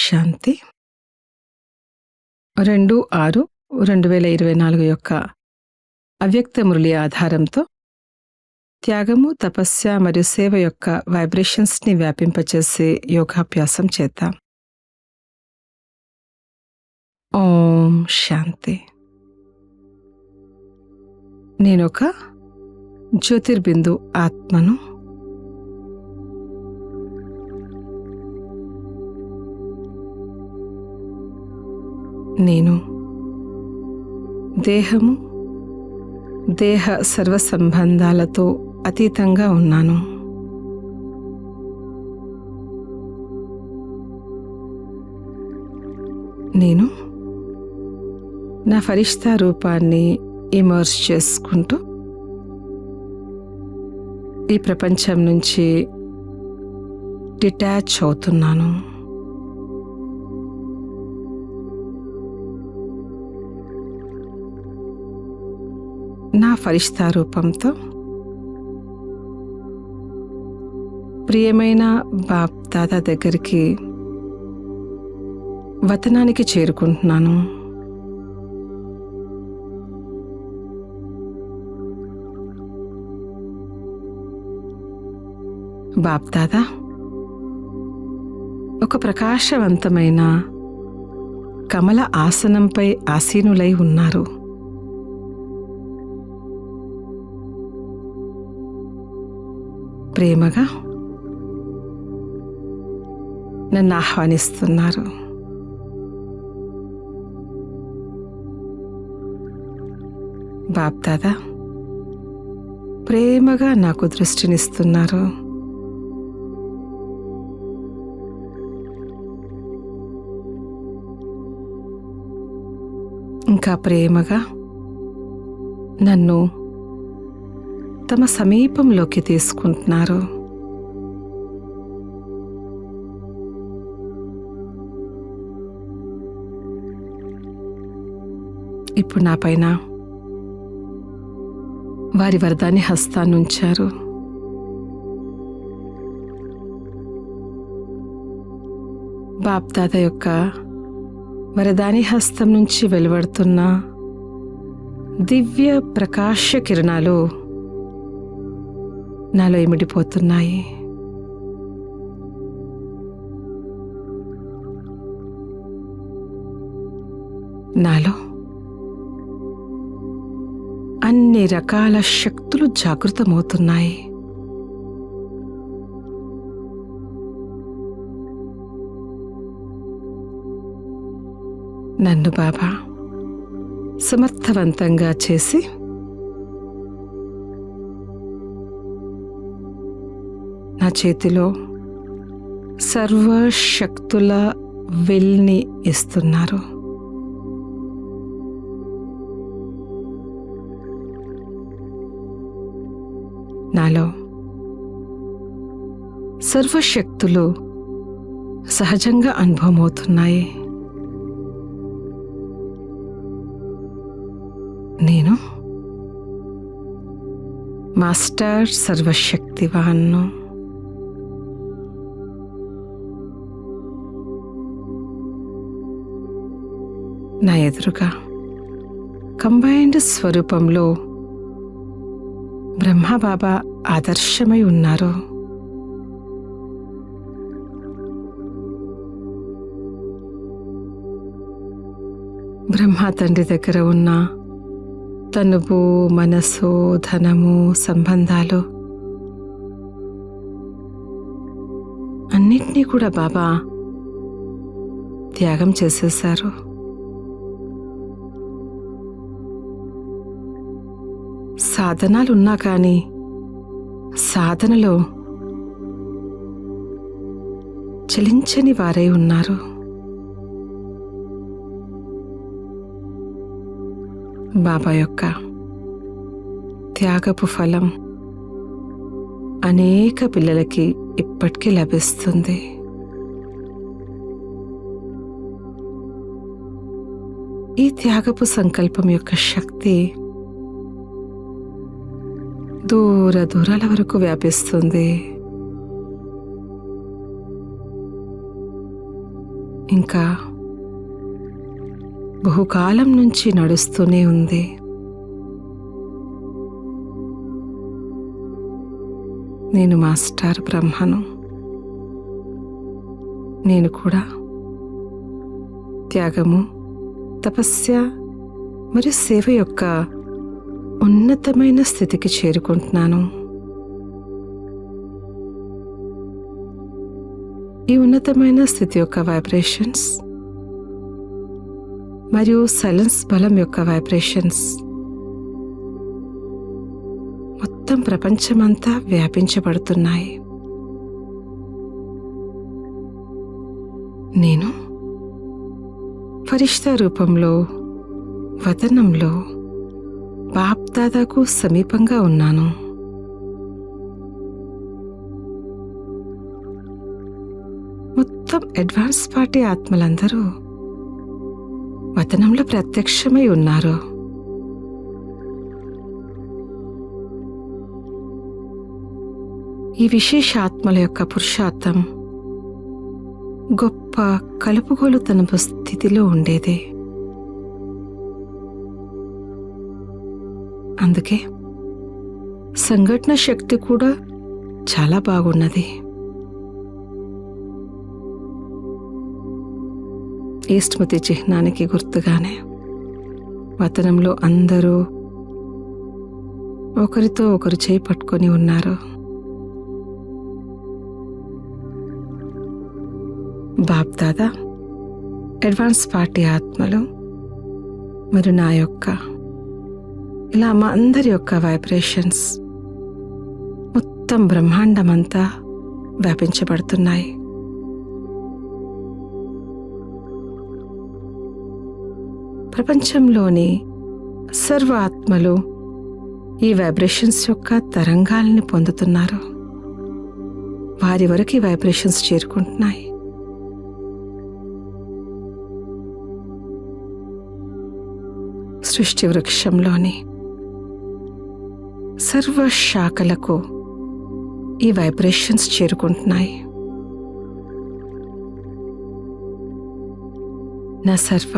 శాంతి 2/6/2024 యొక్క అవ్యక్త మురళి ఆధారంతో త్యాగము, తపస్య మరియు సేవ యొక్క వైబ్రేషన్స్ని వ్యాపింపచేసే యోగాభ్యాసం చేద్దాం. ఓం శాంతి. నేనొక జ్యోతిర్బిందు ఆత్మను. నేను దేహము, దేహ సర్వ సంబంధాలతో అతీతంగా ఉన్నాను. నేను నా ఫరిష్తా రూపాన్ని ఇమర్జ్ చేసుకుంటూ ఈ ప్రపంచం నుంచి డిటాచ్ అవుతున్నాను. నా ఫరిష్తా రూపంతో ప్రియమైన బాప్ దాదా దగ్గరికి వతనానికి చేరుకుంటున్నాను. బాప్ దాదా ఒక ప్రకాశవంతమైన కమల ఆసనంపై ఆసీనులై ఉన్నారు. ప్రేమగా నన్ను ఆహ్వానిస్తున్నారు. బాప్ దాదా ప్రేమగా నాకు దృష్టినిస్తున్నారు. ఇంకా ప్రేమగా నన్ను తమ సమీపంలోకి తీసుకుంటున్నారు. ఇప్పుడు నా పైన వారి వరదాని హస్తాన్ని ఉంచారు. బాప్ దాదా యొక్క వరదాని హస్తం నుంచి వెలువడుతున్న దివ్య ప్రకాశ కిరణాలు నాలో ఇమిడిపోతున్నాయి. నాలో అన్ని రకాల శక్తులు జాగృతమవుతున్నాయి. నన్ను బాబా సమర్థవంతంగా చేసి నా చేతిలో సర్వశక్తుల విల్ని ఇస్తున్నారు. నాలో సర్వశక్తులు సహజంగా అనుభవమవుతున్నాయి. నేను మాస్టర్ సర్వశక్తివాన్ను. నా ఎదురుగా కంబైన్డ్ స్వరూపంలో బ్రహ్మబాబా ఆదర్శమై ఉన్నారు. బ్రహ్మ తండ్రి దగ్గర ఉన్న తనువు, మనసు, ధనము, సంబంధాలు అన్నిటినీ కూడా బాబా త్యాగం చేసేశారు. సాధనాలున్నా కానీ సాధనలో చలించని వారై ఉన్నారు. బాబా యొక్క త్యాగపు ఫలం అనేక పిల్లలకి ఇప్పటికీ లభిస్తుంది. ఈ త్యాగపు సంకల్పం యొక్క శక్తి దూర దూరాల వరకు వ్యాపిస్తుంది. ఇంకా బహుకాలం నుంచి నడుస్తూనే ఉంది. నేను మాస్టర్ బ్రహ్మను. నేను కూడా త్యాగము, తపస్య మరియు సేవ యొక్క ఉన్నతమైన స్థితికి చేరుకుంటున్నాను. ఈ ఉన్నతమైన స్థితి యొక్క వైబ్రేషన్స్ మరియు సైలెన్స్ బలం యొక్క వైబ్రేషన్స్ మొత్తం ప్రపంచమంతా వ్యాపించబడుతున్నాయి. నేను ఫరిష్తా రూపంలో వతనంలో బాప్ దాదాకు సమీపంగా ఉన్నాను. మొత్తం అడ్వాన్స్ పార్టీ ఆత్మలందరూ వతనంలో ప్రత్యక్షమై ఉన్నారు. ఈ విశేష ఆత్మల యొక్క పురుషార్థం గొప్ప కలుపుగోలుతనపు స్థితిలో ఉండేదే. అందుకే సంఘటన శక్తి కూడా చాలా బాగున్నది. ఈ స్మృతి చిహ్నానికి గుర్తుగానే వతనంలో అందరూ ఒకరితో ఒకరు చేయి పట్టుకొని ఉన్నారు. బాప్ దాదా, అడ్వాన్స్ పార్టీ ఆత్మలు మరియు నా యొక్క ఇలా మా అందరి యొక్క వైబ్రేషన్స్ మొత్తం బ్రహ్మాండమంతా వ్యాపించబడుతున్నాయి. ప్రపంచంలోని సర్వ ఆత్మలు ఈ వైబ్రేషన్స్ యొక్క తరంగాల్ని పొందుతున్నారు. వారి వరకు ఈ వైబ్రేషన్స్ చేరుకుంటున్నాయి. సృష్టి వృక్షంలోని సర్వ శాఖలకు ఈ వైబ్రేషన్స్ చేరుకుంటున్నాయి. నా సర్వ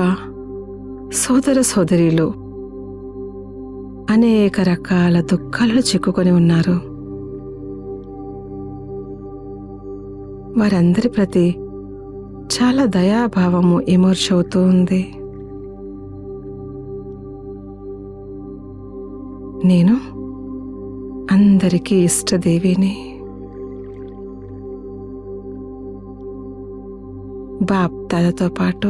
సోదర సోదరీలు అనేక రకాల దుఃఖాలలో చిక్కుకొని ఉన్నారు. వారందరి ప్రతి చాలా దయాభావము ఎమర్జ్ అవుతూ ఉంది. నేను అందరికీ ఇష్టదేవిని. బాప్ దాదాతో పాటు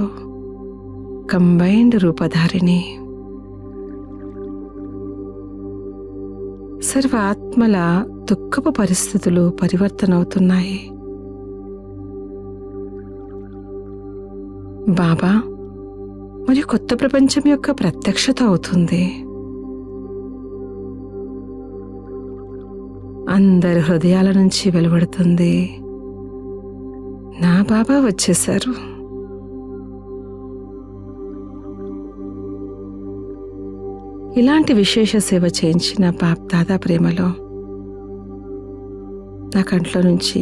కంబైన్డ్ రూపధారిణి. సర్వ ఆత్మల దుఃఖపు పరిస్థితులు పరివర్తన అవుతున్నాయి. బాబా మరియు కొత్త ప్రపంచం యొక్క ప్రత్యక్షత అవుతుంది. అందరి హృదయాల నుంచి వెలువడుతుంది, నా బాబా వచ్చేశారు. ఇలాంటి విశేష సేవ చేయించిన బాప్ దాదా ప్రేమలో నా కంట్లో నుంచి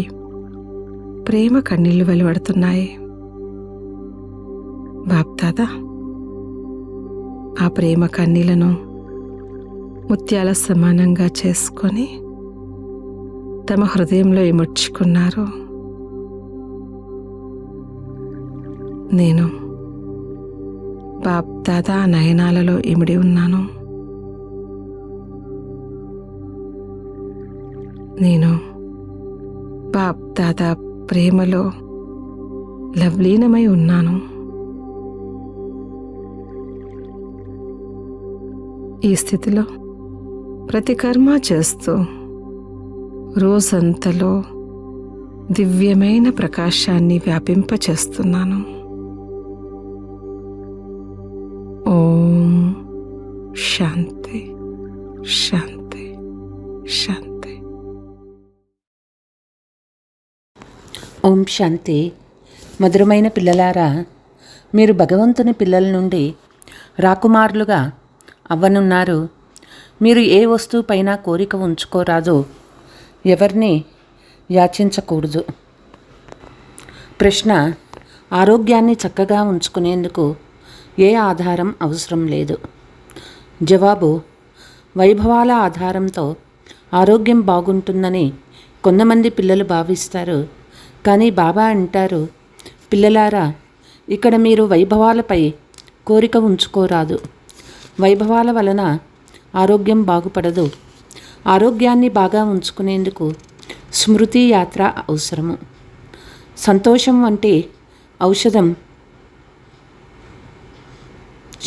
ప్రేమ కన్నీళ్లు వెలువడుతున్నాయి. బాప్ దాదా ఆ ప్రేమ కన్నీళ్లను ముత్యాల సమానంగా చేసుకొని తమ హృదయంలో ఇముడ్చుకున్నారు. నేను బాప్ దాదా నయనాలలో ఇమిడి ఉన్నాను. నేను బాప్ దాదా ప్రేమలో లవ్లీనమై ఉన్నాను. ఈ స్థితిలో ప్రతి కర్మ చేస్తూ రోజంతలో దివ్యమైన ప్రకాశాన్ని వ్యాపింపచేస్తున్నాను. ఓం శాంతి శాంతి శాంతి. ఓం శాంతి. మధురమైన పిల్లలారా, మీరు భగవంతుని పిల్లల నుండి రాకుమారులుగా అవ్వనున్నారు. మీరు ఏ వస్తువుపైన కోరిక ఉంచుకోరాదు, ఎవరిని యాచించకూడదు. ప్రశ్న: ఆరోగ్యాన్ని చక్కగా ఉంచుకునేందుకు ఏ ఆధారం అవసరం లేదు. జవాబు: వైభవాల ఆధారంతో ఆరోగ్యం బాగుంటుందని కొంతమంది పిల్లలు భావిస్తారు. కానీ బాబా అంటారు, పిల్లలారా, ఇక్కడ మీరు వైభవాలపై కోరిక ఉంచుకోరాదు. వైభవాల వలన ఆరోగ్యం బాగుపడదు. ఆరోగ్యాన్ని బాగా ఉంచుకునేందుకు స్మృతి యాత్ర అవసరము. సంతోషం వంటి ఔషధం,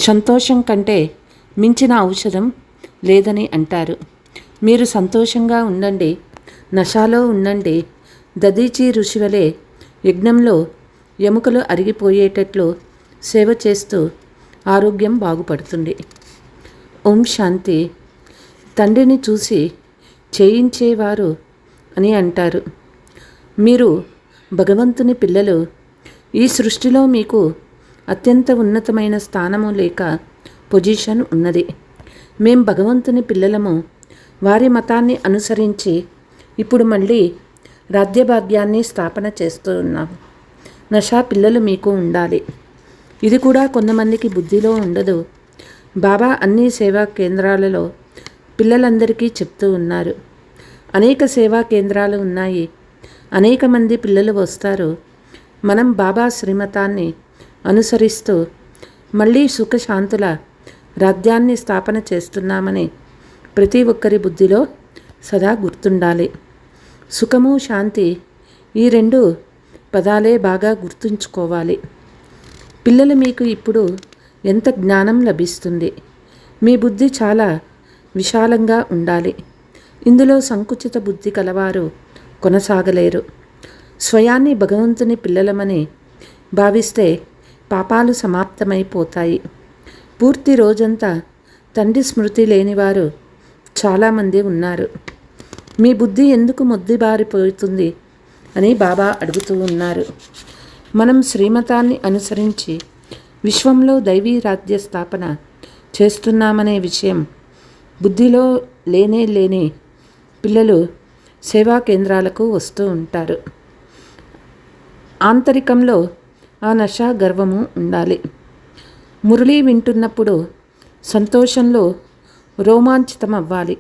సంతోషం కంటే మించిన ఔషధం లేదని అంటారు. మీరు సంతోషంగా ఉండండి, నశాలో ఉండండి. దదీచి ఋషి వలె యజ్ఞంలో ఎముకలు అరిగిపోయేటట్లు సేవ చేస్తూ ఆరోగ్యం బాగుపడుతుంది. ఓం శాంతి. తండ్రిని చూసి చేయించేవారు అని అంటారు. మీరు భగవంతుని పిల్లలు. ఈ సృష్టిలో మీకు అత్యంత ఉన్నతమైన స్థానము లేక పొజిషన్ ఉన్నది. మేం భగవంతుని పిల్లలము. వారి మతాన్ని అనుసరించి ఇప్పుడు మళ్ళీ రాజ్యభాగ్యాన్ని స్థాపన చేస్తూ ఉన్నాం. నషా పిల్లలు మీకు ఉండాలి. ఇది కూడా కొంతమందికి బుద్ధిలో ఉండదు. బాబా అన్ని సేవా కేంద్రాలలో పిల్లలందరికీ చెప్తూ ఉన్నారు. అనేక సేవా కేంద్రాలు ఉన్నాయి. అనేక మంది పిల్లలు వస్తారు. మనం బాబా శ్రీమతాన్ని అనుసరిస్తూ మళ్ళీ సుఖశాంతుల రాజ్యాన్ని స్థాపన చేస్తున్నామని ప్రతి ఒక్కరి బుద్ధిలో సదా గుర్తుండాలి. సుఖము, శాంతి, ఈ రెండు పదాలే బాగా గుర్తుంచుకోవాలి. పిల్లలు మీకు ఇప్పుడు ఎంత జ్ఞానం లభిస్తుంది. మీ బుద్ధి చాలా విశాలంగా ఉండాలి. ఇందులో సంకుచిత బుద్ధి కలవారు కొనసాగలేరు. స్వయాన్ని భగవంతుని పిల్లలమని భావిస్తే పాపాలు సమాప్తమైపోతాయి. పూర్తి రోజంతా తండ్రి స్మృతి లేనివారు చాలామంది ఉన్నారు. మీ బుద్ధి ఎందుకు మొద్దుబారిపోతుంది అని బాబా అడుగుతూ ఉన్నారు. మనం శ్రీమతాన్ని అనుసరించి విశ్వంలో దైవీ రాజ్య స్థాపన చేస్తున్నామనే విషయం బుద్ధిలో లేని పిల్లలు సేవా కేంద్రాలకు వస్తూ ఉంటారు. ఆంతరికంలో ఆ నషా గర్వము ఉండాలి. మురళి వింటున్నప్పుడు సంతోషంలో రోమాంచితం అవ్వాలి.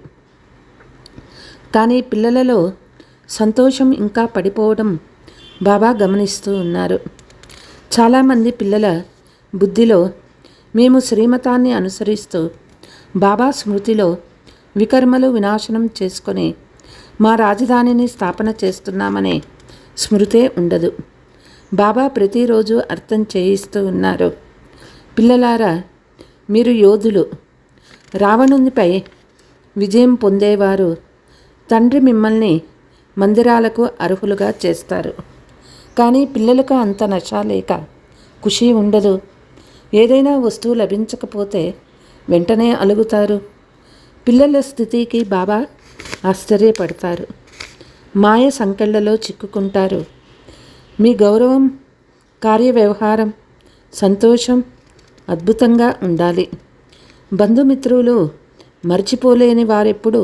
కానీ పిల్లలలో సంతోషం ఇంకా పడిపోవడం బాబా గమనిస్తూ ఉన్నారు. చాలామంది పిల్లల బుద్ధిలో మేము శ్రీమతాన్ని అనుసరిస్తూ బాబా స్మృతిలో వికర్మలు వినాశనం చేసుకొని మా రాజధానిని స్థాపన చేస్తున్నామనే స్మృతే ఉండదు. బాబా ప్రతిరోజు అర్థం చేయిస్తూ ఉన్నారు. పిల్లలారా, మీరు యోధులు. రావణునిపై విజయం పొందేవారు. తండ్రి మిమ్మల్ని మందిరాలకు అర్హులుగా చేస్తారు. కానీ పిల్లలకు అంత నషా లేక ఖుషీ ఉండదు. ఏదైనా వస్తువు లభించకపోతే వెంటనే అలుగుతారు. పిల్లల స్థితికి బాబా ఆశ్చర్యపడతారు. మాయ సంకెళ్లలో చిక్కుకుంటారు. మీ గౌరవం, కార్యవ్యవహారం, సంతోషం అద్భుతంగా ఉండాలి. బంధుమిత్రులు మర్చిపోలేని వారెప్పుడు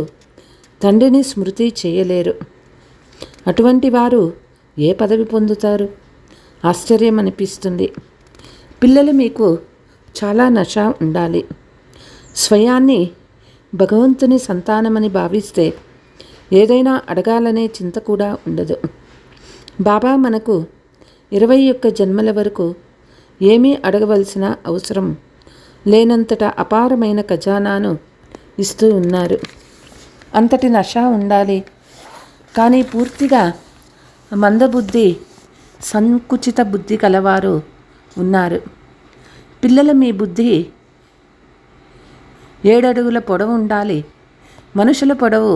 తండ్రిని స్మృతి చేయలేరు. అటువంటి వారు ఏ పదవి పొందుతారు? ఆశ్చర్యం అనిపిస్తుంది. పిల్లలు మీకు చాలా నషా ఉండాలి. స్వయాన్ని భగవంతుని సంతానమని భావిస్తే ఏదైనా అడగాలనే చింత కూడా ఉండదు. బాబా మనకు 21 జన్మల వరకు ఏమీ అడగవలసిన అవసరం లేనంతట అపారమైన ఖజానాను ఇస్తూ ఉన్నారు. అంతటి నషా ఉండాలి. కానీ పూర్తిగా మందబుద్ధి, సంకుచిత బుద్ధి కలవారు ఉన్నారు. పిల్లలు, మీ బుద్ధి 7 అడుగుల పొడవు ఉండాలి. మనుషుల పొడవు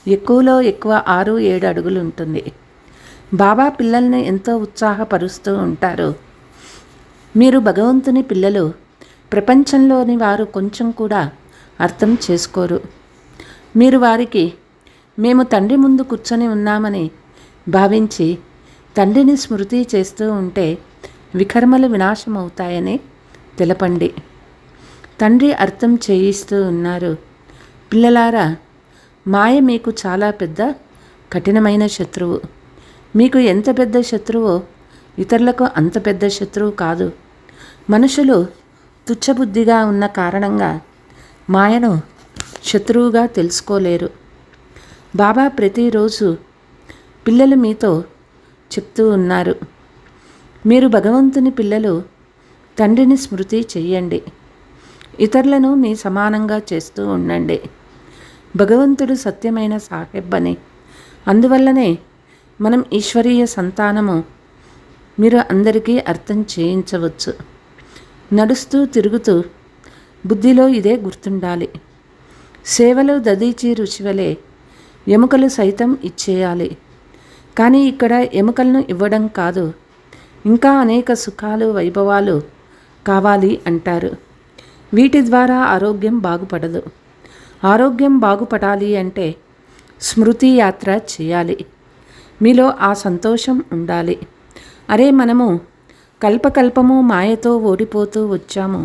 ఎక్కువలో ఎక్కువ 6-7 అడుగులు ఉంటుంది. బాబా పిల్లల్ని ఎంతో ఉత్సాహపరుస్తూ ఉంటారు. మీరు భగవంతుని పిల్లలు. ప్రపంచంలోని వారు కొంచెం కూడా అర్థం చేసుకోరు. మీరు వారికి మేము తండ్రి ముందు కూర్చొని ఉన్నామని భావించి తండ్రిని స్మృతి చేస్తూ ఉంటే వికర్మలు వినాశమవుతాయని తెలపండి. తండ్రి అర్థం చేయిస్తూ ఉన్నారు. పిల్లలారా, మాయ మీకు చాలా పెద్ద కఠినమైన శత్రువు. మీకు ఎంత పెద్ద శత్రువో ఇతరులకు అంత పెద్ద శత్రువు కాదు. మనుషులు తుచ్చబుద్ధిగా ఉన్న కారణంగా మాయను శత్రువుగా తెలుసుకోలేరు. బాబా ప్రతిరోజు పిల్లలు మీతో చెప్తూ ఉన్నారు, మీరు భగవంతుని పిల్లలు, తండ్రిని స్మృతి చెయ్యండి, ఇతరులను మీ సమానంగా చేస్తూ ఉండండి. భగవంతుడు సత్యమైన సాహెబ్ అని, అందువల్లనే మనం ఈశ్వరీయ సంతానము మీరు అందరికీ అర్థం చేయించవచ్చు. నడుస్తూ తిరుగుతూ బుద్ధిలో ఇదే గుర్తుండాలి. సేవలు దదీచి రుచివలే ఎముకలు సైతం ఇచ్చేయాలి. కానీ ఇక్కడ ఎముకలను ఇవ్వడం కాదు, ఇంకా అనేక సుఖాలు వైభవాలు కావాలి అంటారు. వీటి ద్వారా ఆరోగ్యం బాగుపడదు. ఆరోగ్యం బాగుపడాలి అంటే స్మృతి యాత్ర చేయాలి. మీలో ఆ సంతోషం ఉండాలి. అరే, మనము కల్పకల్పము మాయతో ఓడిపోతూ వచ్చాము,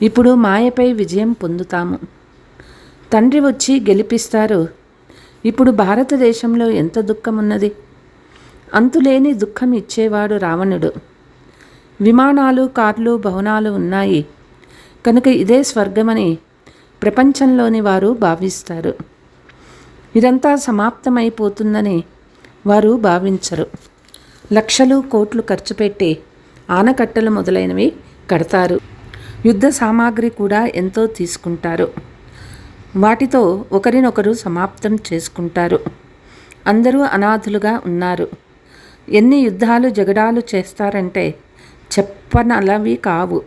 ఇప్పుడు మాయపై విజయం పొందుతాము. తండ్రి వచ్చి గెలిపిస్తారు. ఇప్పుడు భారతదేశంలో ఎంత దుఃఖం ఉన్నది. అంతులేని దుఃఖం ఇచ్చేవాడు రావణుడు. విమానాలు, కార్లు, భవనాలు ఉన్నాయి కనుక ఇదే స్వర్గమని ప్రపంచంలోని వారు భావిస్తారు. ఇదంతా సమాప్తమైపోతుందని వారు భావించరు. లక్షలు కోట్లు ఖర్చు పెట్టి ఆనకట్టలు మొదలైనవి కడతారు. యుద్ధ సామాగ్రి కూడా ఎంతో తీసుకుంటారు. వాటితో ఒకరినొకరు సమాప్తం చేసుకుంటారు. అందరూ అనాథులుగా ఉన్నారు. ఎన్ని యుద్ధాలు జగడాలు చేస్తారంటే చెప్పనలవి కావు.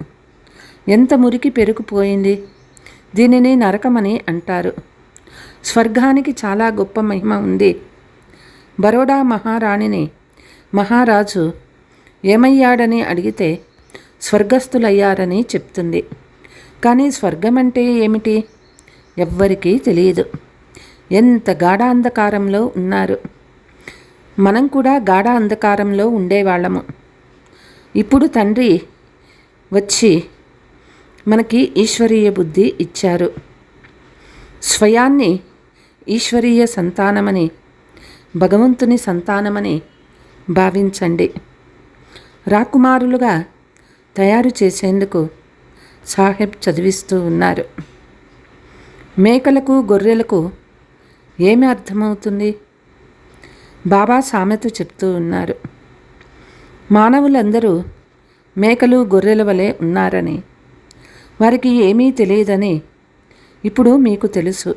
ఎంత మురికి పెరిగిపోయింది. దీనిని నరకమని అంటారు. స్వర్గానికి చాలా గొప్ప మహిమ ఉంది. బరోడా మహారాణిని మహారాజు ఏమయ్యాడని అడిగితే స్వర్గస్థులయ్యారని చెప్తుంది. కానీ స్వర్గం అంటే ఏమిటి ఎవ్వరికీ తెలియదు. ఎంత గాఢ అంధకారంలో ఉన్నారు. మనం కూడా గాఢ అంధకారంలో ఉండేవాళ్ళము. ఇప్పుడు తండ్రి వచ్చి మనకి ఈశ్వరీయ బుద్ధి ఇచ్చారు. స్వయాన్ని ఈశ్వరీయ సంతానమని, భగవంతుని సంతానమని భావించండి. రాకుమారులుగా తయారు చేసేందుకు సాహెబ్ చదివిస్తూ ఉన్నారు. మేకలకు, గొర్రెలకు ఏమి అర్థమవుతుంది? బాబా సామెత చెప్తూ ఉన్నారు. మానవులందరూ మేకలు, గొర్రెల వలె ఉన్నారని, వారికి ఏమీ తెలియదని ఇప్పుడు మీకు తెలుసు.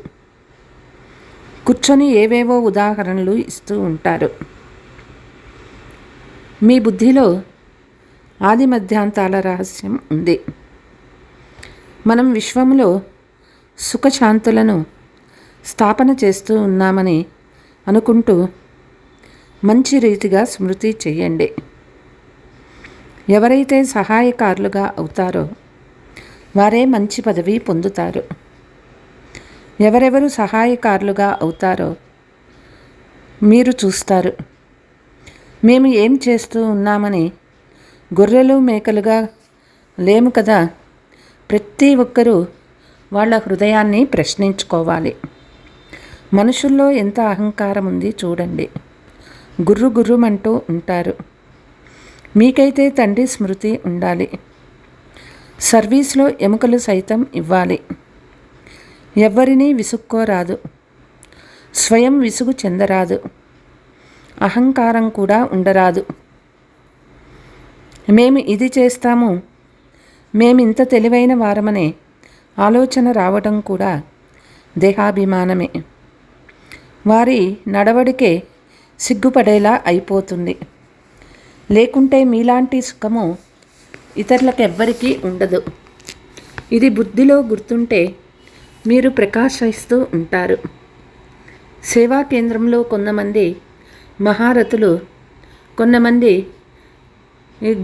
కూర్చొని ఏవేవో ఉదాహరణలు ఇస్తూ ఉంటారు. మీ బుద్ధిలో ఆది మధ్యాంతాల రహస్యం ఉంది. మనం విశ్వంలో సుఖశాంతులను స్థాపన చేస్తూ ఉన్నామని అనుకుంటూ మంచి రీతిగా స్మృతి చెయ్యండి. ఎవరైతే సహాయకారులుగా అవుతారో వారే మంచి పదవి పొందుతారు. ఎవరెవరు సహాయకారులుగా అవుతారో మీరు చూస్తారు. మేము ఏం చేస్తూ ఉన్నామని గొర్రెలు, మేకలుగా లేము కదా. ప్రతి ఒక్కరూ వాళ్ళ హృదయాన్ని ప్రశ్నించుకోవాలి. మనుషుల్లో ఎంత అహంకారం ఉంది చూడండి. గుర్రు గుర్రుమంటూ ఉంటారు. మీకైతే తండ్రి స్మృతి ఉండాలి. సర్వీస్లో ఎముకలు సైతం ఇవ్వాలి. ఎవ్వరినీ విసుక్కోరాదు. స్వయం విసుగు చెందరాదు. అహంకారం కూడా ఉండరాదు. మేము ఇది చేస్తాము, మేమింత తెలివైన వారమనే ఆలోచన రావడం కూడా దేహాభిమానమే. వారి నడవడికే సిగ్గుపడేలా అయిపోతుంది. లేకుంటే మీలాంటి సుఖము ఇతరులకెవ్వరికీ ఉండదు. ఇది బుద్ధిలో గుర్తుంటే మీరు ప్రకాశిస్తూ ఉంటారు. సేవా కేంద్రంలో కొంతమంది మహారథులు, కొంతమంది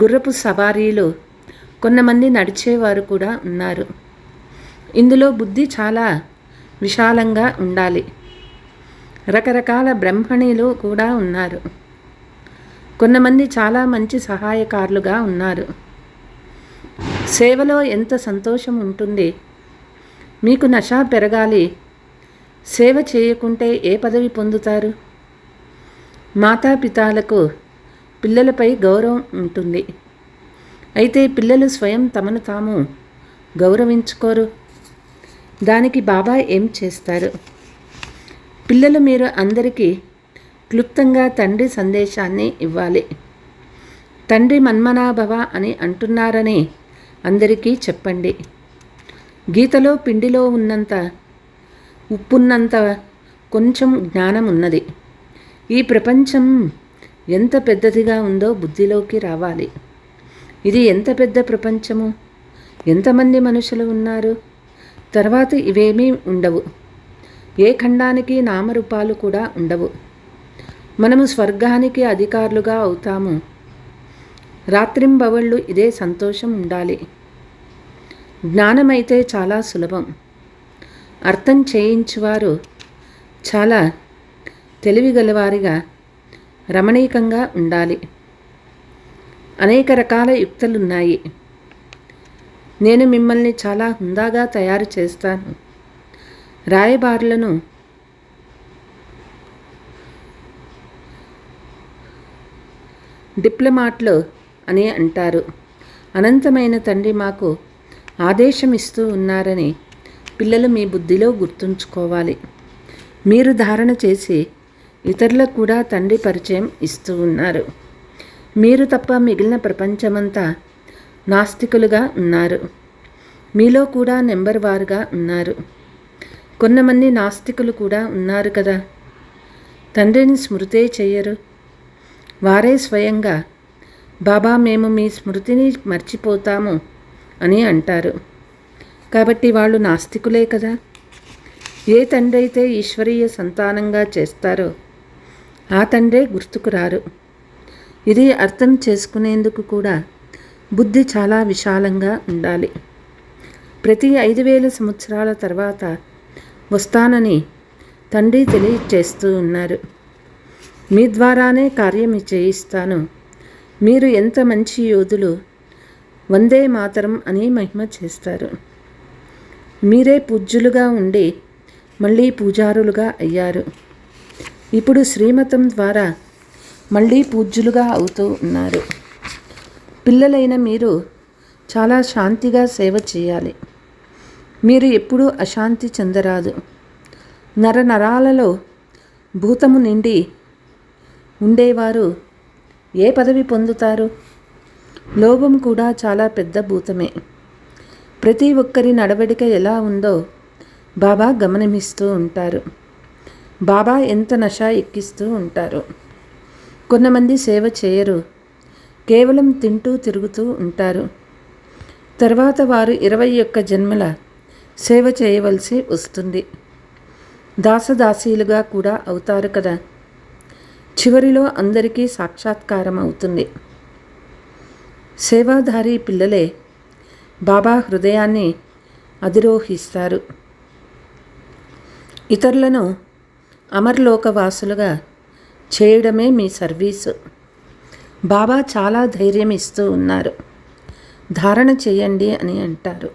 గుర్రపు సవారీలు, కొంతమంది నడిచేవారు కూడా ఉన్నారు. ఇందులో బుద్ధి చాలా విశాలంగా ఉండాలి. రకరకాల బ్రహ్మణీలు కూడా ఉన్నారు. కొంతమంది చాలా మంచి సహాయకారులుగా ఉన్నారు. సేవలో ఎంత సంతోషం ఉంటుంది. మీకు నష పెరగాలి. సేవ చేయకుంటే ఏ పదవి పొందుతారు? మాతాపితాలకు పిల్లలపై గౌరవం ఉంటుంది. అయితే పిల్లలు స్వయం తమను తాము గౌరవించుకోరు. దానికి బాబా ఏం చేస్తారు? పిల్లలు మీరు అందరికీ క్లుప్తంగా తండ్రి సందేశాన్ని ఇవ్వాలి. తండ్రి మన్మనాభవ అని అంటున్నారని అందరికీ చెప్పండి. గీతలో పిండిలో ఉన్నంత ఉప్పున్నంత కొంచెం జ్ఞానం ఉన్నది. ఈ ప్రపంచం ఎంత పెద్దదిగా ఉందో బుద్ధిలోకి రావాలి. ఇది ఎంత పెద్ద ప్రపంచము, ఎంతమంది మనుషులు ఉన్నారు. తర్వాత ఇవేమీ ఉండవు. ఏ ఖండానికి నామరూపాలు కూడా ఉండవు. మనము స్వర్గానికి అధికారులుగా అవుతాము. రాత్రింబవళ్ళు ఇదే సంతోషం ఉండాలి. జ్ఞానమైతే చాలా సులభం. అర్థం చేయించువారు చాలా తెలివిగలవారిగా రమణీకంగా ఉండాలి. అనేక రకాల యుక్తులున్నాయి. నేను మిమ్మల్ని చాలా హుందాగా తయారు చేస్తాను. రాయబారులను డిప్లొమాట్లు అని అంటారు. అనంతమైన తండ్రి మాకు ఆదేశం ఇస్తూ ఉన్నారని పిల్లలు మీ బుద్ధిలో గుర్తుంచుకోవాలి. మీరు ధారణ చేసి ఇతరులకు కూడా తండ్రి పరిచయం ఇస్తూ ఉన్నారు. మీరు తప్ప మిగిలిన ప్రపంచమంతా నాస్తికులుగా ఉన్నారు. మీలో కూడా నెంబర్ వారుగా ఉన్నారు. కొంతమంది నాస్తికులు కూడా ఉన్నారు కదా. తండ్రిని స్మృతే చెయ్యరు. వారే స్వయంగా బాబా మేము మీ స్మృతిని మర్చిపోతాము అని అంటారు. కాబట్టి వాళ్ళు నాస్తికులే కదా. ఏ తండ్రి అయితే ఈశ్వరీయ సంతానంగా చేస్తారో ఆ తండ్రే గుర్తుకు రారు. ఇది అర్థం చేసుకునేందుకు కూడా బుద్ధి చాలా విశాలంగా ఉండాలి. ప్రతి 5000 సంవత్సరాల తర్వాత వస్తానని తండ్రి తెలియచేస్తూ ఉన్నారు. మీ ద్వారానే కార్యం చేయిస్తాను. మీరు ఎంత మంచి యోధులు, వందే మాతరం అని మహిమ చేస్తారు. మీరే పూజ్యులుగా ఉండి మళ్ళీ పూజారులుగా అయ్యారు. ఇప్పుడు శ్రీమతం ద్వారా మళ్ళీ పూజ్యులుగా అవుతూ ఉన్నారు. పిల్లలైన మీరు చాలా శాంతిగా సేవ చేయాలి. మీరు ఎప్పుడూ అశాంతి చెందరాదు. నరనరాలలో భూతము నిండి ఉండేవారు ఏ పదవి పొందుతారు? లోభం కూడా చాలా పెద్ద భూతమే. ప్రతి ఒక్కరి నడవడిక ఎలా ఉందో బాబా గమనిస్తూ ఉంటారు. బాబా ఎంత నష ఎక్కిస్తూ ఉంటారు. కొంతమంది సేవ చేయరు, కేవలం తింటూ తిరుగుతూ ఉంటారు. తర్వాత వారు 21 జన్మల సేవ చేయవలసి వస్తుంది. దాసదాసీలుగా కూడా అవుతారు కదా. చివరిలో అందరికీ సాక్షాత్కారం అవుతుంది. సేవాధారి పిల్లలే బాబా హృదయాన్ని అధిరోహిస్తారు. ఇతరులను అమర్లోకవాసులుగా చేయడమే మీ సర్వీసు. బాబా చాలా ధైర్యం ఇస్తూ ఉన్నారు. ధారణ చేయండి అని అంటారు.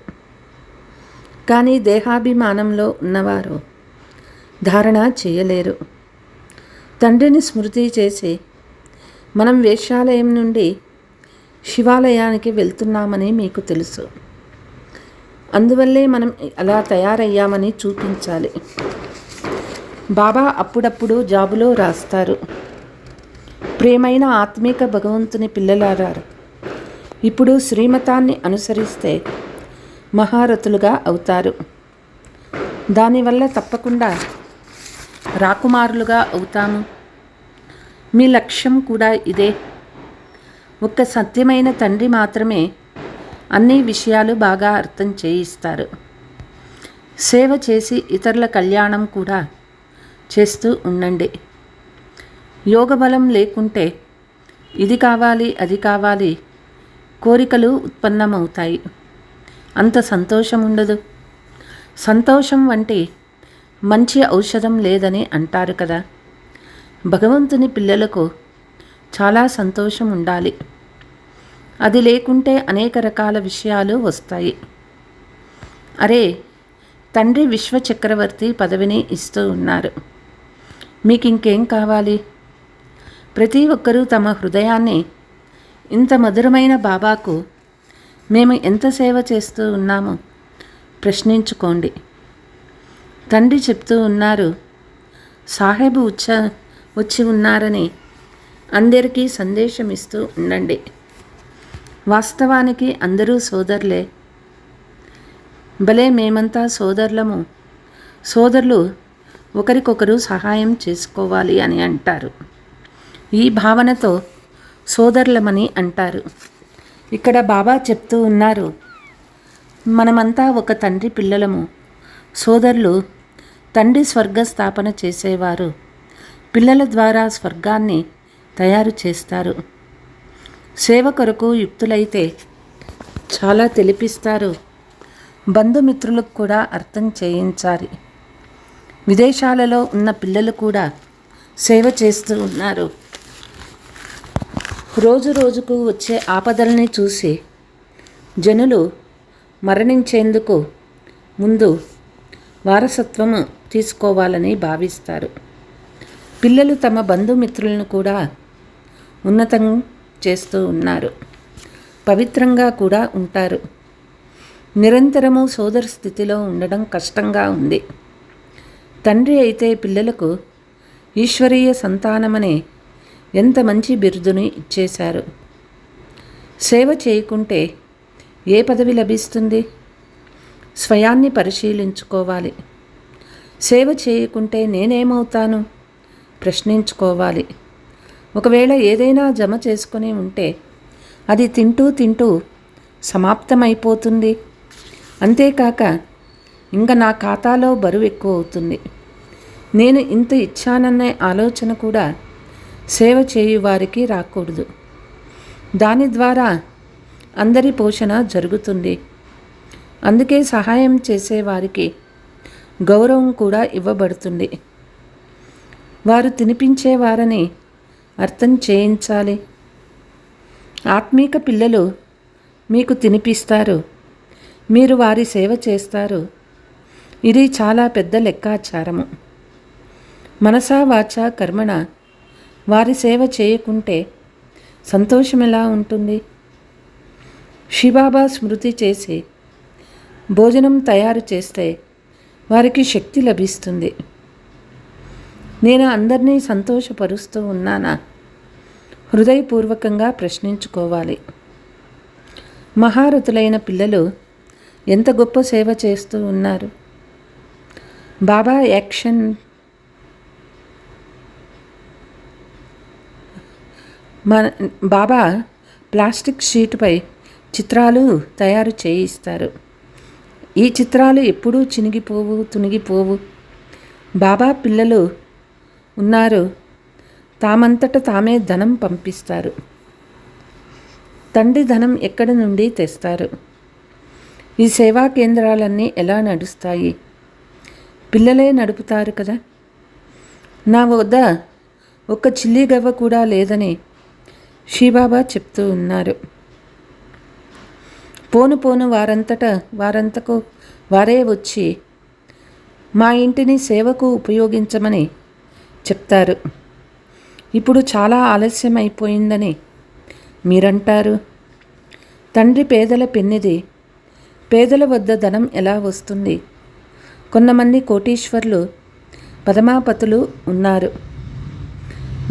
కానీ దేహాభిమానంలో ఉన్నవారు ధారణ చేయలేరు. తండ్రిని స్మృతి చేసి మనం వేశ్యాలయం నుండి శివాలయానికి వెళ్తున్నామని మీకు తెలుసు. అందువల్లే మనం అలా తయారయ్యామని చూపించాలి. బాబా అప్పుడప్పుడు జాబులో రాస్తారు, ప్రియమైన ఆత్మీక భగవంతుని పిల్లలారా, ఇప్పుడు శ్రీమతాన్ని అనుసరిస్తే మహారథులుగా అవుతారు. దానివల్ల తప్పకుండా రాకుమారులుగా అవుతాము. మీ లక్ష్యం కూడా ఇదే. ఒక్క సత్యమైన తండ్రి మాత్రమే అన్ని విషయాలు బాగా అర్థం చేయిస్తారు. సేవ చేసి ఇతరుల కళ్యాణం కూడా చేస్తూ ఉండండి. యోగ బలం లేకుంటే ఇది కావాలి అది కావాలి కోరికలు ఉత్పన్నమవుతాయి. అంత సంతోషం ఉండదు. సంతోషం వంటి మంచి ఔషధం లేదని అంటారు కదా. భగవంతుని పిల్లలకు చాలా సంతోషం ఉండాలి. అది లేకుంటే అనేక రకాల విషయాలు వస్తాయి. అరే, తండ్రి విశ్వ చక్రవర్తి పదవిని ఇస్తూ ఉన్నారు. మీకు ఇంకేం కావాలి? ప్రతి ఒక్కరూ తమ హృదయాన్ని ఇంత మధురమైన బాబాకు మేము ఎంత సేవ చేస్తూ ఉన్నామో ప్రశ్నించుకోండి. తండ్రి చెప్తూ ఉన్నారు, సాహెబు వచ్చి ఉన్నారని అందరికీ సందేశం ఇస్తూ ఉండండి. వాస్తవానికి అందరూ సోదరులే. భలే మేమంతా సోదరులము, సోదరులు ఒకరికొకరు సహాయం చేసుకోవాలి అని అంటారు. ఈ భావనతో సోదరులమని అంటారు. ఇక్కడ బాబా చెప్తూ ఉన్నారు, మనమంతా ఒక తండ్రి పిల్లలము. సోదరులు తండ్రి స్వర్గ స్థాపన చేసేవారు. పిల్లల ద్వారా స్వర్గాన్ని తయారు చేస్తారు. సేవ కొరకు యుక్తులైతే చాలా తెలిపిస్తారు. బంధుమిత్రులకు కూడా అర్థం చేయించాలి. విదేశాలలో ఉన్న పిల్లలు కూడా సేవ చేస్తూ ఉన్నారు. రోజు రోజుకు వచ్చే ఆపదల్ని చూసి జనులు మరణించేందుకు ముందు వారసత్వము తీసుకోవాలని భావిస్తారు. పిల్లలు తమ బంధుమిత్రులను కూడా ఉన్నతం చేస్తూ ఉన్నారు. పవిత్రంగా కూడా ఉంటారు. నిరంతరము సోదర స్థితిలో ఉండడం కష్టంగా ఉంది. తండ్రి అయితే పిల్లలకు ఈశ్వరీయ సంతానమనే ఎంత మంచి బిరుదుని ఇచ్చేశారు. సేవ చేయకుంటే ఏ పదవి లభిస్తుంది? స్వయాన్ని పరిశీలించుకోవాలి. సేవ చేయకుంటే నేనేమవుతాను ప్రశ్నించుకోవాలి. ఒకవేళ ఏదైనా జమ చేసుకొని ఉంటే అది తింటూ సమాప్తమైపోతుంది. అంతేకాక ఇంకా నా ఖాతాలో బరువు ఎక్కువ అవుతుంది. నేను ఇంత ఇచ్చాననే ఆలోచన కూడా సేవ చేయువారికి రాకూడదు. దాని ద్వారా అందరి పోషణ జరుగుతుంది. అందుకే సహాయం చేసేవారికి గౌరవం కూడా ఇవ్వబడుతుంది. వారు తినిపించేవారని అర్థం చేయించాలి. ఆత్మీక పిల్లలు మీకు తినిపిస్తారు, మీరు వారి సేవ చేస్తారు. ఇది చాలా పెద్ద లెక్కాచారము. మనసా వాచా కర్మణ వారి సేవ చేయకుంటే సంతోషం ఎలా ఉంటుంది? శివబాబా స్మృతి చేసి భోజనం తయారు చేస్తే వారికి శక్తి లభిస్తుంది. నేను అందరినీ సంతోషపరుస్తూ ఉన్నానా? హృదయపూర్వకంగా ప్రశ్నించుకోవాలి. మహారథులైన పిల్లలు ఎంత గొప్ప సేవ చేస్తూ ఉన్నారు. బాబా యాక్షన్ బాబా ప్లాస్టిక్ షీటుపై చిత్రాలు తయారు చేయిస్తారు. ఈ చిత్రాలు ఎప్పుడూ చినిగిపోవు, తునిగిపోవు. బాబా పిల్లలు ఉన్నారు, తామంతట తామే ధనం పంపిస్తారు. తండ్రి ధనం ఎక్కడి నుండి తెస్తారు? ఈ సేవా కేంద్రాలన్నీ ఎలా నడుస్తాయి? పిల్లలే నడుపుతారు కదా. నా వద్ద ఒక్క చిల్లి గవ్వ కూడా లేదని శివబాబా చెప్తూ ఉన్నారు. పోను వారంతకు వారే వచ్చి మా ఇంటిని సేవకు ఉపయోగించమని చెప్తారు. ఇప్పుడు చాలా ఆలస్యం అయిపోయిందని మీరంటారు. తండ్రి పేదల పెన్నిది. పేదల వద్ద ధనం ఎలా వస్తుంది? కొంతమంది కోటీశ్వర్లు పదమాపతులు ఉన్నారు.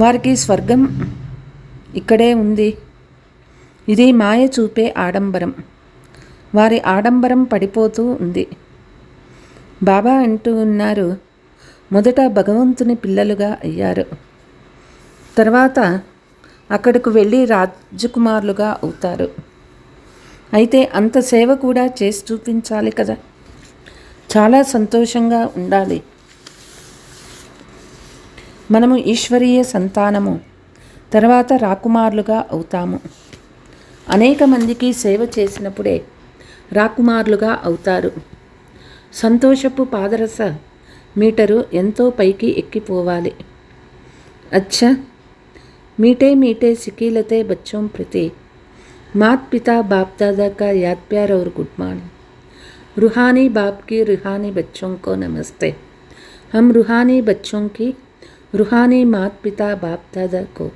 వారికి స్వర్గం ఇక్కడే ఉంది. ఇది మాయ చూపే ఆడంబరం. వారి ఆడంబరం పడిపోతూ ఉంది. బాబా అంటూ ఉన్నారు, మొదట భగవంతుని పిల్లలుగా అయ్యారు, తర్వాత అక్కడకు వెళ్ళి రాజకుమారులుగా అవుతారు. అయితే అంత సేవ కూడా చేసి చూపించాలి కదా. చాలా సంతోషంగా ఉండాలి. మనము ఈశ్వరీయ సంతానము, తర్వాత రాకుమారులుగా అవుతాము. అనేక మందికి సేవ చేసినప్పుడే రాకుమారులుగా అవుతారు. సంతోషపు పాదరస మీటరు ఎంతో పైకి ఎక్కిపోవాలి. अच्छा मीठे मीठे सिकीलते बच्चों प्रति मात पिता बाप दादा का याद प्यार और गुड मॉर्निंग. रूहानी बाप की रूहानी बच्चों को नमस्ते. हम रूहानी बच्चों की रूहानी मात पिता बाप दादा को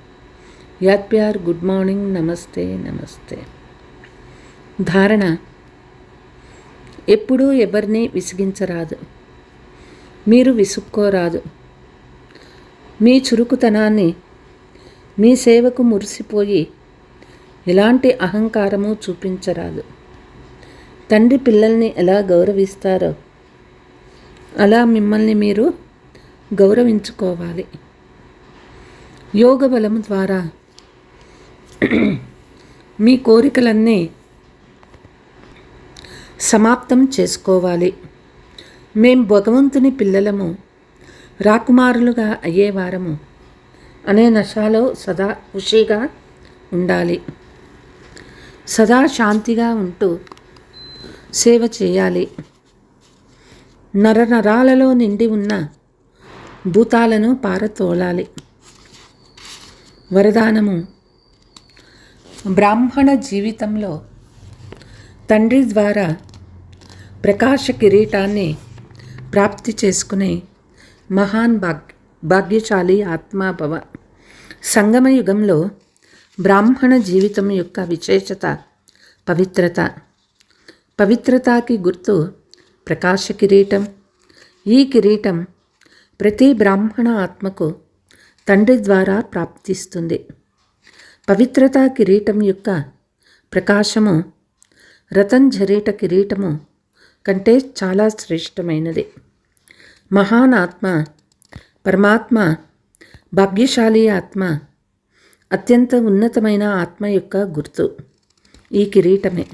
యాత్ప్యార్ గుడ్ మార్నింగ్, నమస్తే నమస్తే. ధారణ: ఎప్పుడూ ఎవరిని విసిగించరాదు, మీరు విసుక్కోరాదు. మీ చురుకుతనాన్ని, మీ సేవకు మురిసిపోయి ఎలాంటి అహంకారము చూపించరాదు. తండ్రి పిల్లల్ని ఎలా గౌరవిస్తారో అలా మిమ్మల్ని మీరు గౌరవించుకోవాలి. యోగ బలం ద్వారా మీ కోరికలన్నీ సమాప్తం చేసుకోవాలి. మేం భగవంతుని పిల్లలము, రాకుమారులుగా అయ్యేవారము అనే నశాలో సదా ఖుషీగా ఉండాలి. సదా శాంతిగా ఉంటూ సేవ చేయాలి. నరనరాలలో నిండి ఉన్న భూతాలను పారతోలాలి. వరదానము: బ్రాహ్మణ జీవితంలో తండ్రి ద్వారా ప్రకాశ కిరీటాన్ని ప్రాప్తి చేసుకునే మహాన్ భాగ్యశాలి ఆత్మాభవ. సంగమ యుగంలో బ్రాహ్మణ జీవితం యొక్క విశేషత పవిత్రత. పవిత్రతకి గుర్తు ప్రకాశ కిరీటం. ఈ కిరీటం ప్రతి బ్రాహ్మణ ఆత్మకు తండ్రి ద్వారా ప్రాప్తిస్తుంది. పవిత్రతా కిరీటం యొక్క ప్రకాశము రతన్ జరీట కిరీటము కంటే చాలా శ్రేష్టమైనది. మహాన్ ఆత్మ, పరమాత్మ, భాగ్యశాలి ఆత్మ, అత్యంత ఉన్నతమైన ఆత్మ యొక్క గుర్తు ఈ కిరీటమే.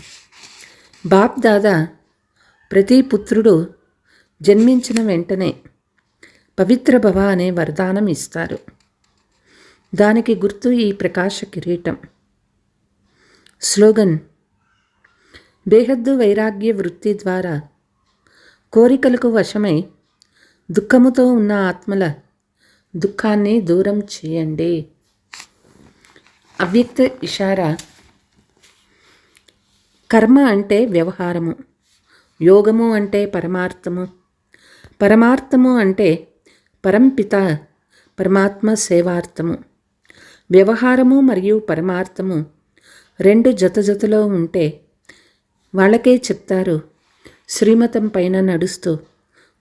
బాప్ దాదా ప్రతి పుత్రుడు జన్మించిన వెంటనే పవిత్ర భవ అనే వరదానం ఇస్తారు. దానికి గుర్తు ఈ ప్రకాశ కిరీటం. స్లోగన్: బేహద్దు వైరాగ్య వృత్తి ద్వారా కోరికలకు వశమై దుఃఖముతో ఉన్న ఆత్మల దుఃఖాన్ని దూరం చేయండి. అవ్యక్త ఇషారా: కర్మ అంటే వ్యవహారము, యోగము అంటే పరమార్థము, పరమార్థము అంటే పరంపిత పరమాత్మ సేవార్థము. వ్యవహారము మరియు పరమార్థము రెండు జతలో ఉంటే వాళ్ళకే చెప్తారు శ్రీమతం పైన నడుస్తూ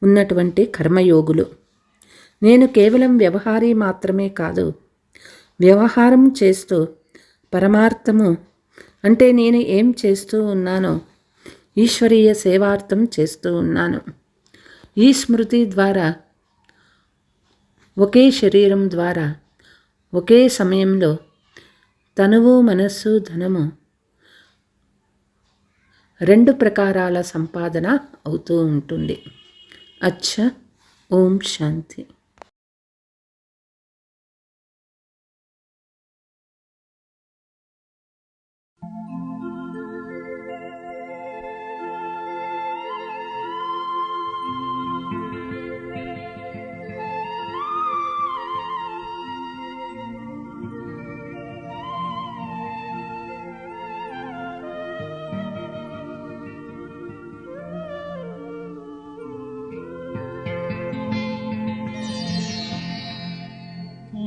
ఉన్నటువంటి కర్మయోగులు. నేను కేవలం వ్యవహారీ మాత్రమే కాదు, వ్యవహారం చేస్తూ పరమార్థము అంటే నేను ఏం చేస్తూ ఉన్నానో ఈశ్వరీయ సేవార్థం చేస్తూ ఉన్నాను. ఈ స్మృతి ద్వారా ఒకే శరీరం ద్వారా ఒకే సమయంలో తనువు, మనస్సు, ధనము రెండు ప్రకారాల సంపాదన అవుతూ ఉంటుంది. అచ్చా, ఓం శాంతి.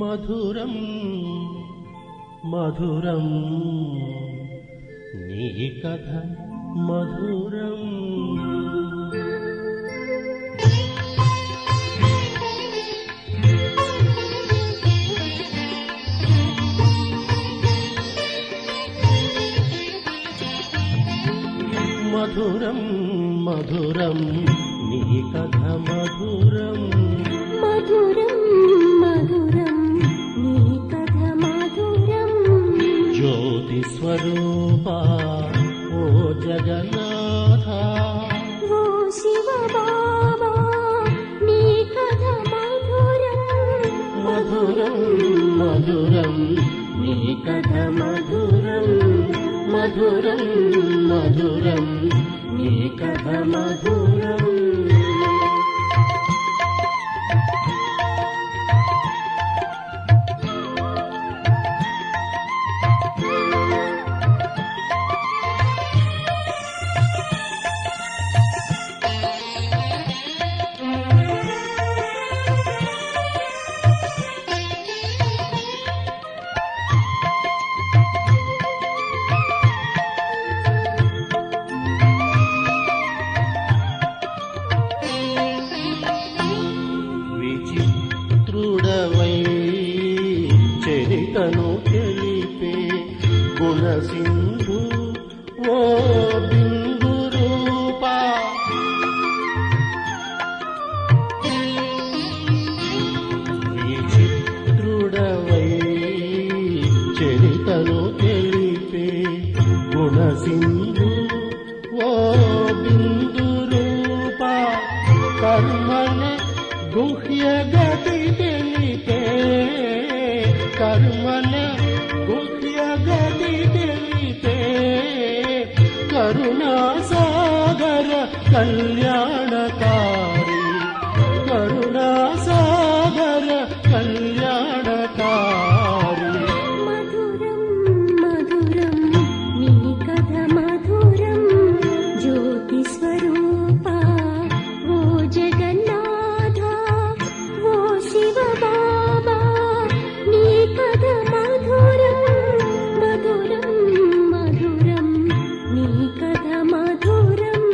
మధురం మధురం నీ కథ మధురం. మధురం మధురం నీ కథ మధురం. మధురం మధురం నీ కథ మధురం. జ్యోతి స్వరూపా ఓ జగన్నాథ, ఓ శివ బాబా నీ కథ మధురం. మధురం మధురం నీ కథ మధురం. మధురం మధురం నీ కథ మధురం. సింధు ఓ బిందు రూప కర్మణ గుహ్య గతి తెలిపే కర్మణ గుహ్య గతి తెలిపే కరుణా సాగర కళ్యాణకారి కరుణా సాగర కళ్యాణకారి మధురం మధురం నీ కథ మధురం జ్యోతి స్వరూప ఓ జగన్నాథ ఓ శివ బాబా నీ కథ మధురం మధురం మధురం నీ కథ మధురం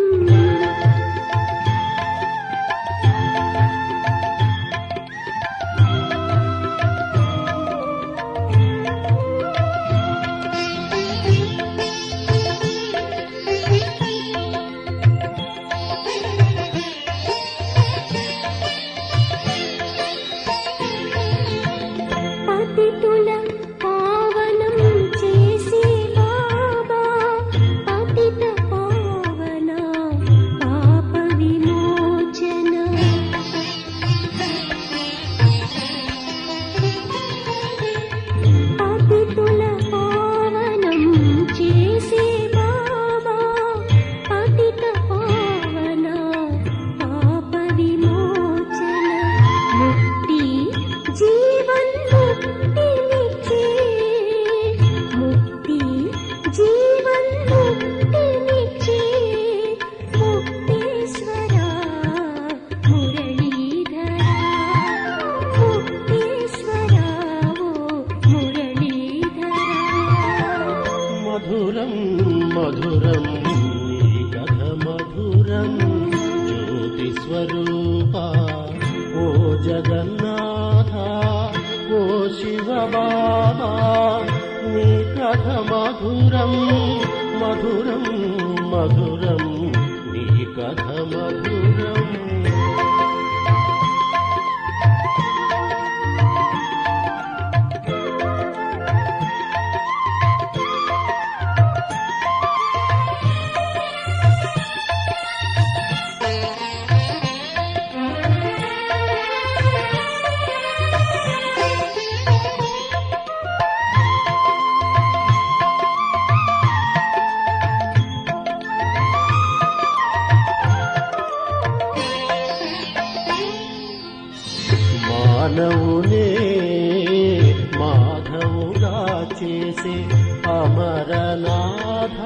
పతితుల పావనం చేసే బాబా పతిత పావన పాప విమోచన పతితుల పావనం చేసే బాబా పతిత పావన పాప విమోచన ముక్తి జీవన్ ముక్తినిచ్చే ముక్తి జీవన్ ముక్తినిచ్చే ముక్తేశ్వర మురళీధర ముక్తేశ్వర ఓ మురళీధర మధురం మధురం నీ కథ మధురం జ్యోతి స్వరూప ఓ జగన్నాథ ఓ శివ బాబా నీ కథ మధురం మధురం మధురం నీ కథ మధురం మానవునే మాధవుగా చేసే అమరనాథ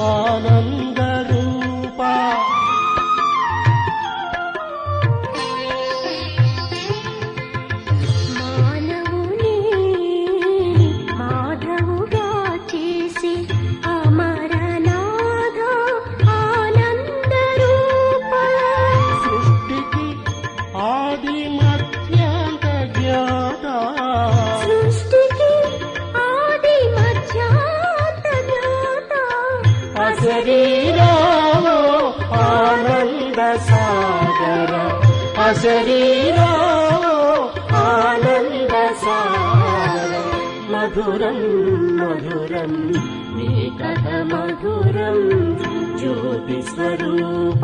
ఆనంద రూప మానవుని మాధవుగా చేసి అమరనాథ ఆనంద రూప సృష్టికి ఆది మధ్యాంత జ్ఞాత సృష్టికి ఆది మధ్యాంత జ్ఞాత అశరీరావో ఆనంద సాగర అశరీరావో ఆనంద సాగర మధురం మధురం నీ కథ మధురం జ్యోతి స్వరూప